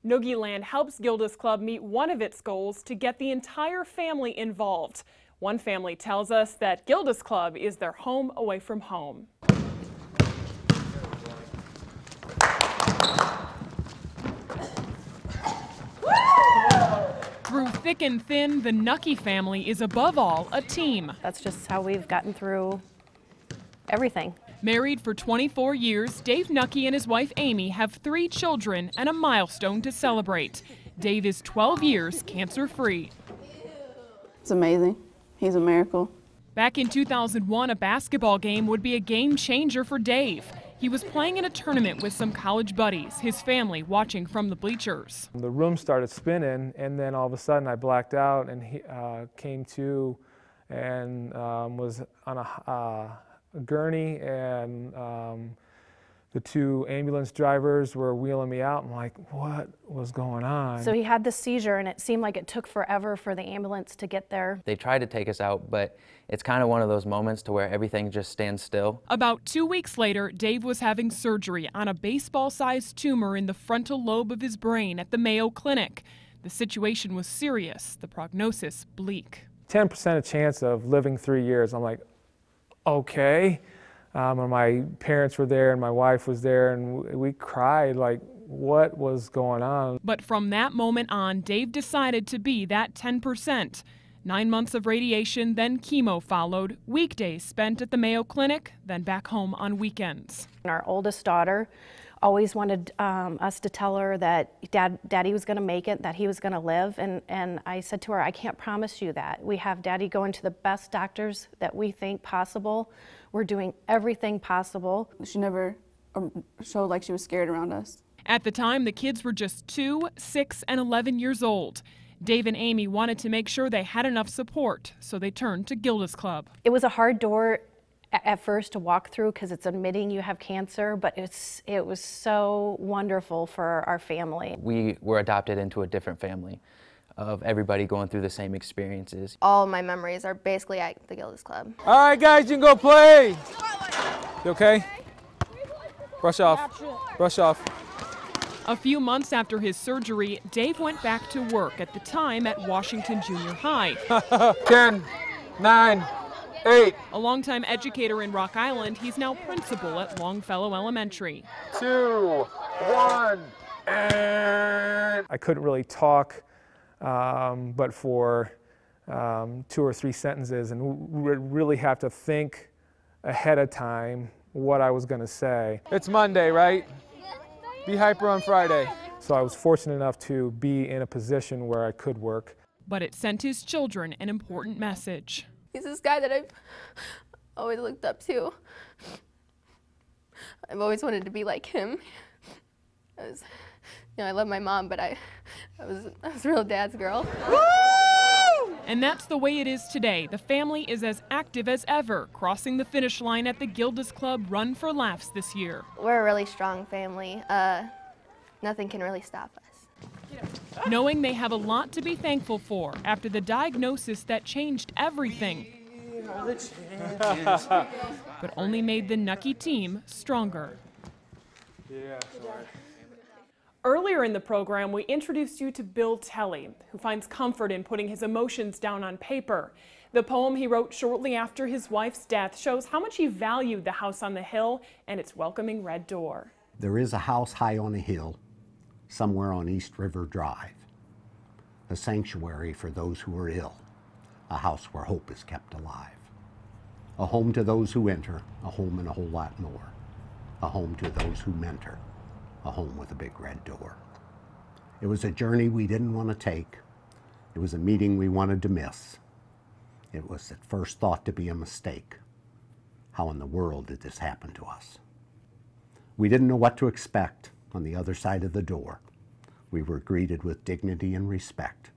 Noogie Land helps Gilda's Club meet one of its goals to get the entire family involved. One family tells us that Gilda's Club is their home away from home. Through thick and thin, the Nucky family is above all a team. That's just how we've gotten through everything. Married for 24 years, Dave Nucky and his wife Amy have 3 children and a milestone to celebrate. Dave is 12 years cancer-free. It's amazing. He's a miracle. Back in 2001, a basketball game would be a game changer for Dave. He was playing in a tournament with some college buddies, his family watching from the bleachers. The room started spinning, and then all of a sudden I blacked out and came to and was on a gurney, and the 2 ambulance drivers were wheeling me out. I'm like, what was going on? So he had this seizure, and it seemed like it took forever for the ambulance to get there. They tried to take us out, but it's kind of one of those moments to where everything just stands still. About 2 weeks later, Dave was having surgery on a baseball-sized tumor in the frontal lobe of his brain at the Mayo Clinic. The situation was serious, the prognosis bleak. 10% chance of living 3 years. I'm like, okay. And my parents were there and my wife was there, and we cried like, what was going on? But from that moment on, Dave decided to be that 10%. 9 months of radiation, then chemo followed, weekdays spent at the Mayo Clinic, then back home on weekends. Our oldest daughter always wanted us to tell her that Daddy was going to make it, that he was going to live, and I said to her, I can't promise you that. We have Daddy going to the best doctors that we think possible. We're doing everything possible. She never showed like she was scared around us. At the time, the kids were just 2, 6, and 11 years old. Dave and Amy wanted to make sure they had enough support, so they turned to Gilda's Club. It was a hard door at first to walk through because it's admitting you have cancer, but it was so wonderful for our family. We were adopted into a different family of everybody going through the same experiences. All my memories are basically at the Gilda's Club. All right, guys, you can go play. You okay? Brush off. Brush off. A few months after his surgery, Dave went back to work, at the time at Washington Junior High. 10, 9, 8. A longtime educator in Rock Island, he's now principal at Longfellow Elementary. 2, 1, and... I couldn't really talk, but for 2 or 3 sentences, and really have to think ahead of time what I was going to say. It's Monday, right? Be hyper on Friday. So I was fortunate enough to be in a position where I could work. But it sent his children an important message. He's this guy that I've always looked up to. I've always wanted to be like him. I love my mom, but I was a real dad's girl. And that's the way it is today. The family is as active as ever, crossing the finish line at the Gilda's Club Run for Laughs this year. We're a really strong family. Nothing can really stop us. Knowing they have a lot to be thankful for after the diagnosis that changed everything, but only made the Nucky team stronger. Yeah, sorry. Earlier in the program, we introduced you to Bill Telly, who finds comfort in putting his emotions down on paper. The poem he wrote shortly after his wife's death shows how much he valued the house on the hill and its welcoming red door. There is a house high on a hill, somewhere on East River Drive, a sanctuary for those who are ill, a house where hope is kept alive, a home to those who enter, a home and a whole lot more, a home to those who mentor, a home with a big red door. It was a journey we didn't want to take. It was a meeting we wanted to miss. It was at first thought to be a mistake. How in the world did this happen to us? We didn't know what to expect on the other side of the door. We were greeted with dignity and respect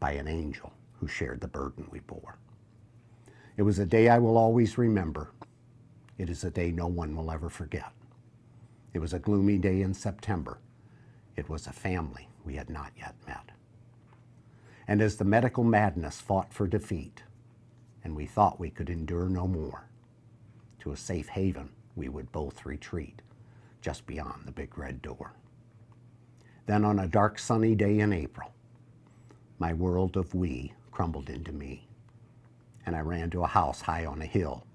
by an angel who shared the burden we bore. It was a day I will always remember. It is a day no one will ever forget. It was a gloomy day in September. It was a family we had not yet met. And as the medical madness fought for defeat, and we thought we could endure no more, to a safe haven we would both retreat, just beyond the big red door. Then on a dark sunny day in April, my world of we crumbled into me, and I ran to a house high on a hill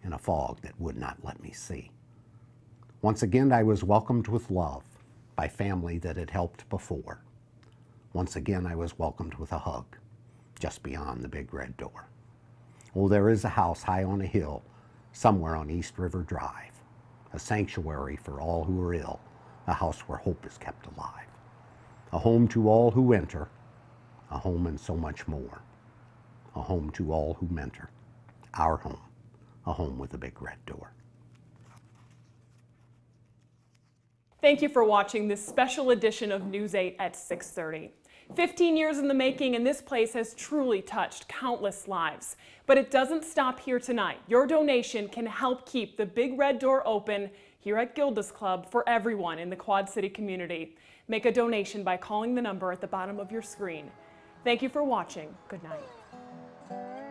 in a fog that would not let me see. Once again I was welcomed with love by family that had helped before. Once again I was welcomed with a hug just beyond the big red door. Oh, there is a house high on a hill somewhere on East River Drive, a sanctuary for all who are ill, a house where hope is kept alive, a home to all who enter, a home and so much more, a home to all who mentor, our home, a home with a big red door. Thank you for watching this special edition of News 8 at 6:30. 15 years in the making, and this place has truly touched countless lives. But it doesn't stop here tonight. Your donation can help keep the Big Red Door open here at Gilda's Club for everyone in the Quad City community. Make a donation by calling the number at the bottom of your screen. Thank you for watching. Good night.